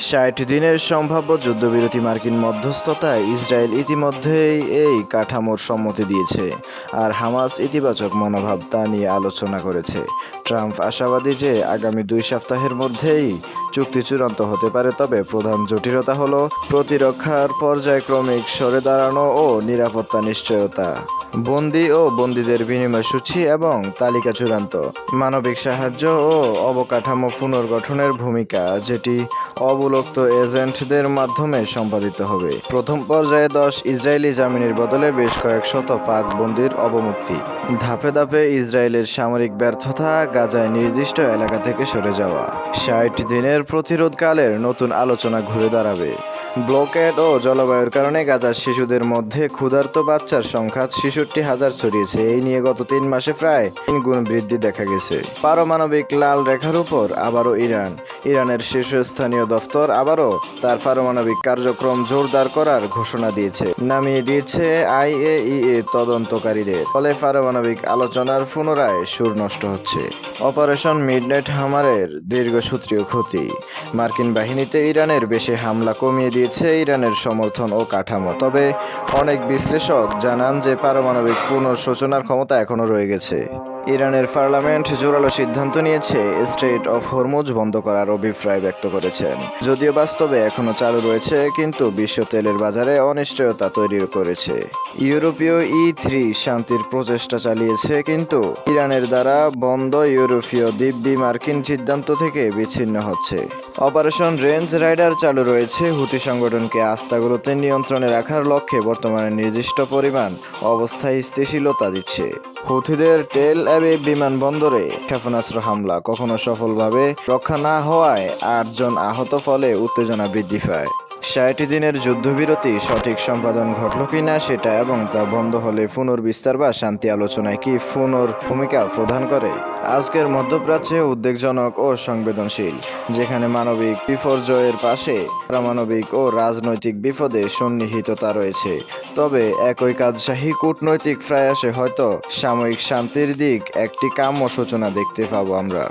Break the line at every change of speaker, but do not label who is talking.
৬০ দিনের সম্ভাব্য যুদ্ধবিরতি মার্কিন মধ্যস্থতায় ইসরায়েল ইতিমধ্যেই এই কাঠামোর সম্মতি দিয়েছে, আর হামাস ইতিবাচক মনোভাব তা নিয়ে আলোচনা করেছে। ট্রাম্প আশাবাদী যে আগামী ২ সপ্তাহের মধ্যেই চুক্তি চূড়ান্ত হতে পারে, তবে প্রধান জটিলতা হল প্রতিরক্ষার পর্যায়ক্রমিক সরে দাঁড়ানো ও নিরাপত্তা নিশ্চয়তা। বন্দী ও বন্দীদের বিনিময় সূচি এবং তালিকা চূড়ান্ত, মানবিক সাহায্য ও অবকাঠামো পুনর্গঠনের ভূমিকা, যেটি অবলুপ্ত এজেন্টদের মাধ্যমে সম্পাদিত হবে। প্রথম পর্যায়ে ১০ ইসরায়েলি জামিনের বদলে বেশ কয়েক শত পাক বন্দীর অবমুক্তি। ধাপে ধাপে ইসরায়েলের সামরিক ব্যর্থতা, গাজায় নির্দিষ্ট এলাকা থেকে সরে যাওয়া, ৬০ দিনের প্রতিরোধকালের নতুন আলোচনা ঘুরে দাঁড়াবে। ব্লকেড ও জলবায়ুর কারণে গাজার শিশুদের মধ্যে ক্ষুধার্ত বাচ্চার সংখ্যা ৬৬,০০০ ছড়িয়েছে। এই নিয়ে গত ৩ মাসে প্রায় ৩ গুণ বৃদ্ধি দেখা গেছে। পারমাণবিক লাল রেখার উপর আবারও ইরানের শীর্ষস্থানীয় দফতর আবারও তার পারমাণবিক কার্যক্রম জোরদার করার ঘোষণা দিয়েছে, নামিয়ে দিয়েছে IAEA তদন্তকারীদের। ফলে পারমাণবিক আলোচনার পুনরায় সুর নষ্ট হচ্ছে। অপারেশন মিডনাইট হামারের দীর্ঘসূত্রীয় ক্ষতি, মার্কিন বাহিনীতে ইরানের বেশি হামলা কমিয়ে দিয়েছে ইরানের সমর্থন ও কাঠামো। তবে অনেক বিশ্লেষক জানান যে পারমাণবিক পুনঃসূচনার ক্ষমতা এখনও রয়ে গেছে। ইরানের পার্লামেন্ট জোরালো সিদ্ধান্ত নিয়েছে, স্ট্রেইট অফ হরমুজ বন্ধ করার অভিপ্রায় ব্যক্ত করেছেন। যদিও বাস্তবে এখনও চালু রয়েছে, কিন্তু বিশ্ব তেলের বাজারে অনিশ্চয়তা তৈরি করেছে। ইউরোপীয় E3 শান্তির প্রচেষ্টা চালিয়েছে, কিন্তু ইরানের দ্বারা বন্ধ ইউরোপীয় দিব্যি মার্কিন সিদ্ধান্ত থেকে বিচ্ছিন্ন হচ্ছে। অপারেশন রেঞ্জ রাইডার চালু রয়েছে, হুথি সংগঠনকে আস্তাগুলোতে নিয়ন্ত্রণে রাখার লক্ষ্যে বর্তমানে নির্দিষ্ট পরিমাণ অবস্থায় স্থিতিশীলতা দিচ্ছে। হুথিদের টেল আবিব বিমানবন্দরে ক্ষেপণাস্ত্র হামলা কখনো সফলভাবে রক্ষা না হওয়ায় ৮ জন আহত, ফলে উত্তেজনা বৃদ্ধি পায়। ৬০ দিনের যুদ্ধবিরতি সঠিক সম্পাদন ঘটল কিনা সেটা, এবং তা বন্ধ হলে পুনর্বিস্তার বা শান্তি আলোচনায় কি ভূমিকা প্রদান করে। আজকের মধ্যপ্রাচ্যে উদ্বেগজনক ও সংবেদনশীল, যেখানে মানবিক বিপর্যয়ের পাশে পারমাণবিক ও রাজনৈতিক বিপদে সন্নিহিততা রয়েছে। তবে একই কাজশাহী কূটনৈতিক প্রয়াসে হয়তো সাময়িক শান্তির দিক একটি কাম্য সূচনা দেখতে পাবো আমরা।